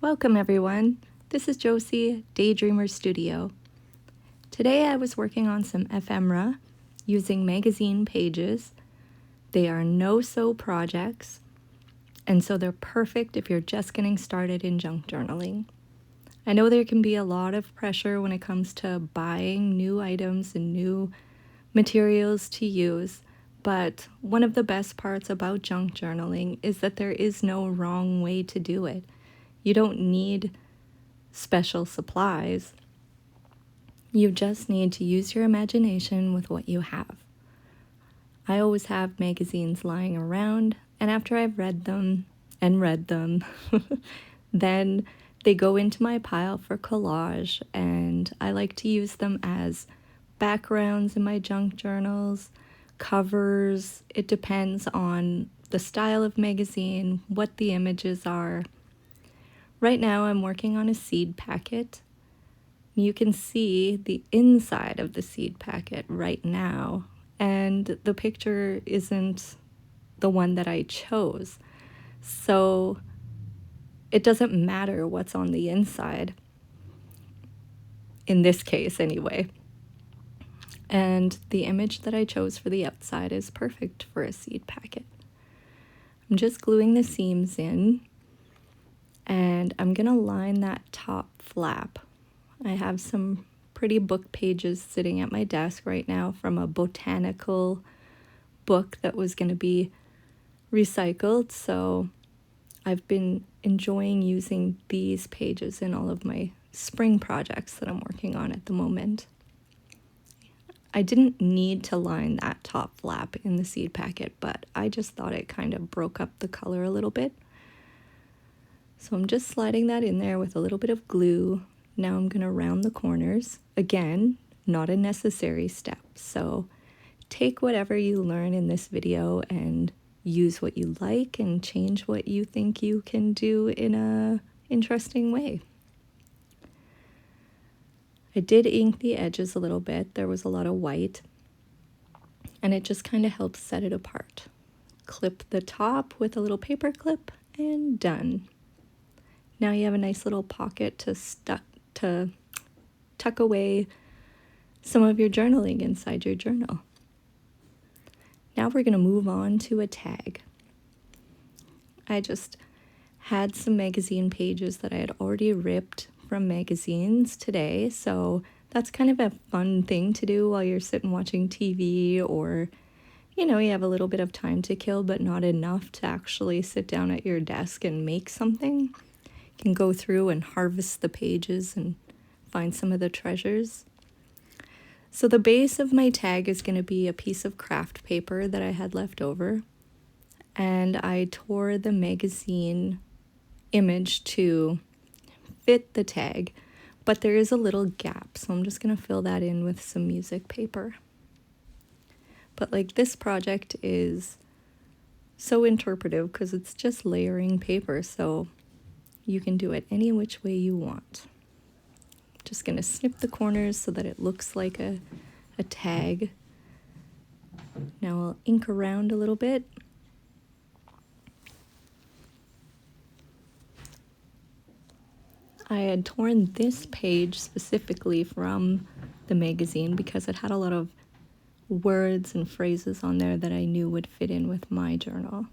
Welcome everyone. This is Josie, Daydreamer Studio. Today I was working on some ephemera using magazine pages. They are no-sew projects, and so they're perfect if you're just getting started in junk journaling. I know there can be a lot of pressure when it comes to buying new items and new materials to use, but one of the best parts about junk journaling is that there is no wrong way to do it. You don't need special supplies. You just need to use your imagination with what you have. I always have magazines lying around, and after I've read them, then they go into my pile for collage, and I like to use them as backgrounds in my junk journals, covers. It depends on the style of magazine, what the images are. Right now I'm working on a seed packet. You can see the inside of the seed packet right now, and the picture isn't the one that I chose. So it doesn't matter what's on the inside, in this case anyway. And the image that I chose for the outside is perfect for a seed packet. I'm just gluing the seams in, and I'm gonna line that top flap. I have some pretty book pages sitting at my desk right now from a botanical book that was going to be recycled, so I've been enjoying using these pages in all of my spring projects that I'm working on at the moment. I didn't need to line that top flap in the seed packet, but I just thought it kind of broke up the color a little bit. So I'm just sliding that in there with a little bit of glue. Now I'm going to round the corners. Again, not a necessary step. So take whatever you learn in this video and use what you like and change what you think you can do in a interesting way. I did ink the edges a little bit. There was a lot of white, and it just kind of helps set it apart. Clip the top with a little paper clip and done. Now you have a nice little pocket to tuck away some of your journaling inside your journal. Now we're going to move on to a tag. I just had some magazine pages that I had already ripped from magazines today, so that's kind of a fun thing to do while you're sitting watching TV, or you have a little bit of time to kill but not enough to actually sit down at your desk and make something. You can go through and harvest the pages and find some of the treasures. So the base of my tag is going to be a piece of craft paper that I had left over, and I tore the magazine image to fit the tag, but there is a little gap, so I'm just going to fill that in with some music paper. But like, this project is so interpretive because it's just layering paper, so you can do it any which way you want. Just going to snip the corners so that it looks like a tag. Now I'll ink around a little bit. I had torn this page specifically from the magazine because it had a lot of words and phrases on there that I knew would fit in with my journal.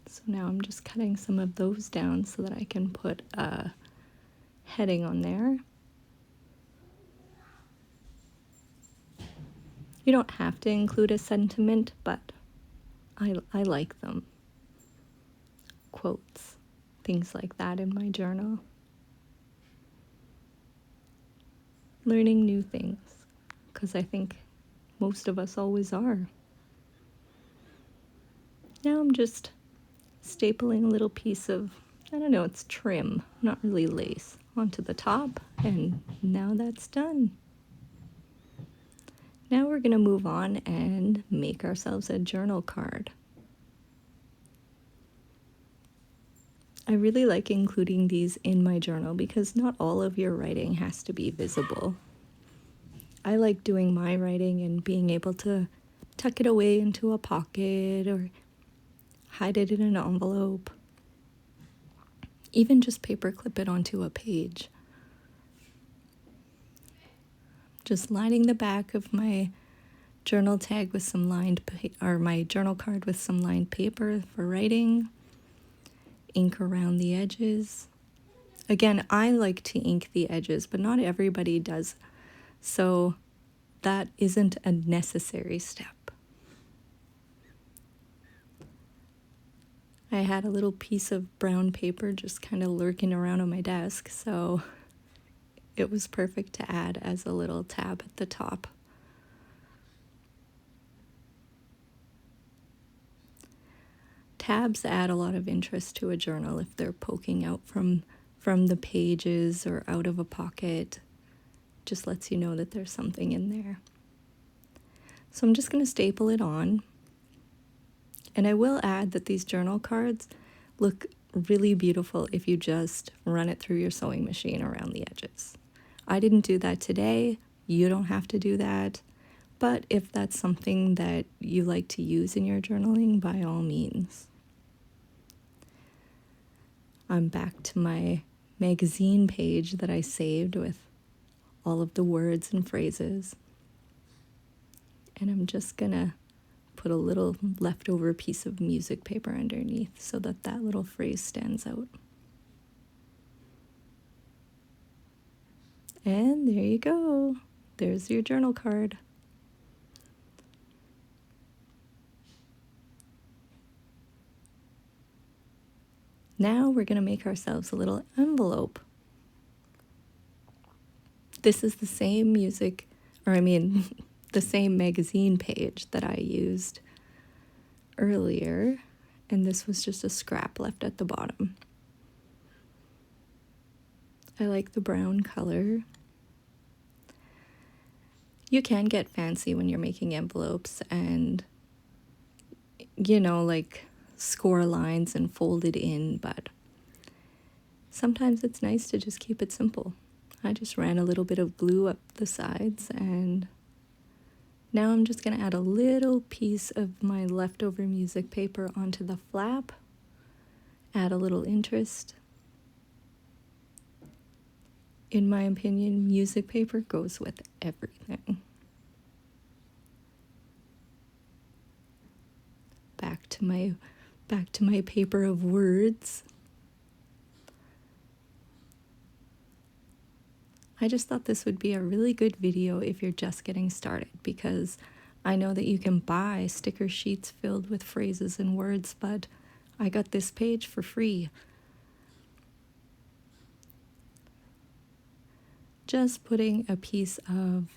So now I'm just cutting some of those down so that I can put a heading on there. You don't have to include a sentiment, but I like them. Quotes, things like that in my journal. Learning new things, because I think most of us always are. Now I'm just stapling a little piece of, I don't know, it's trim, not really lace, onto the top, and now that's done. Now we're going to move on and make ourselves a journal card. I really like including these in my journal because not all of your writing has to be visible. I like doing my writing and being able to tuck it away into a pocket or hide it in an envelope. even just paper clip it onto a page. Just lining the back of my journal tag with some or my journal card with some lined paper for writing. Ink around the edges. Again, I like to ink the edges, but not everybody does. So that isn't a necessary step. I had a little piece of brown paper just kind of lurking around on my desk, so it was perfect to add as a little tab at the top. Tabs add a lot of interest to a journal if they're poking out from the pages or out of a pocket. Just lets you know that there's something in there. So I'm just going to staple it on. And I will add that these journal cards look really beautiful if you just run it through your sewing machine around the edges. I didn't do that today. You don't have to do that. But if that's something that you like to use in your journaling, by all means. I'm back to my magazine page that I saved with all of the words and phrases. And I'm just gonna put a little leftover piece of music paper underneath so that that little phrase stands out. And there you go. There's your journal card. Now we're going to make ourselves a little envelope. This is the same the same magazine page that I used earlier, and this was just a scrap left at the bottom. I like the brown color. You can get fancy when you're making envelopes and, like score lines and fold it in, but sometimes it's nice to just keep it simple. I just ran a little bit of glue up the sides, and now I'm just going to add a little piece of my leftover music paper onto the flap, add a little interest. In my opinion, music paper goes with everything. Back to my paper of words. I just thought this would be a really good video if you're just getting started, because I know that you can buy sticker sheets filled with phrases and words, but I got this page for free. Just putting a piece of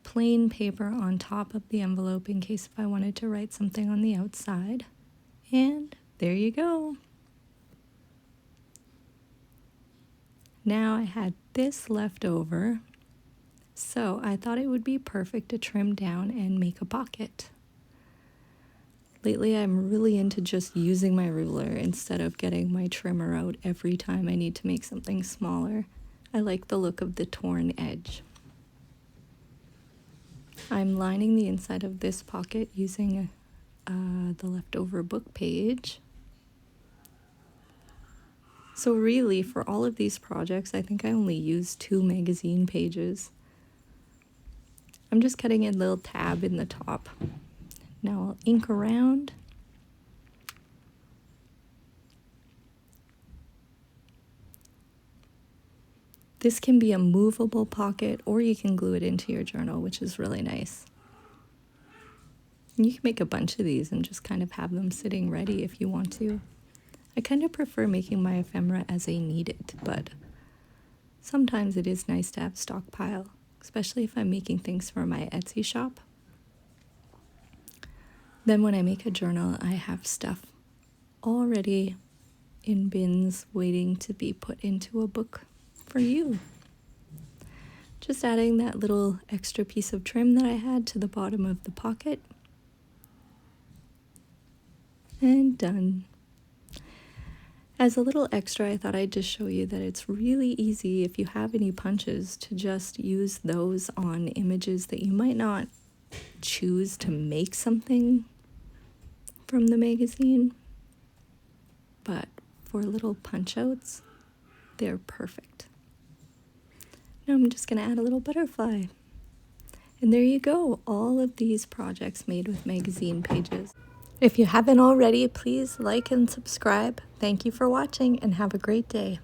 plain paper on top of the envelope in case if I wanted to write something on the outside. And there you go. Now I had this left over, so I thought it would be perfect to trim down and make a pocket. Lately I'm really into just using my ruler instead of getting my trimmer out every time I need to make something smaller. I like the look of the torn edge. I'm lining the inside of this pocket using the leftover book page. So really, for all of these projects, I think I only used 2 magazine pages. I'm just cutting a little tab in the top. Now I'll ink around. This can be a movable pocket, or you can glue it into your journal, which is really nice. And you can make a bunch of these and just kind of have them sitting ready if you want to. I kind of prefer making my ephemera as a needed, but sometimes it is nice to have stockpile, especially if I'm making things for my Etsy shop. Then when I make a journal, I have stuff already in bins waiting to be put into a book for you. Just adding that little extra piece of trim that I had to the bottom of the pocket. And done. As a little extra, I thought I'd just show you that it's really easy, if you have any punches, to just use those on images that you might not choose to make something from the magazine. But for little punch outs, they're perfect. Now I'm just going to add a little butterfly. And there you go, all of these projects made with magazine pages. If you haven't already, please like and subscribe. Thank you for watching and have a great day.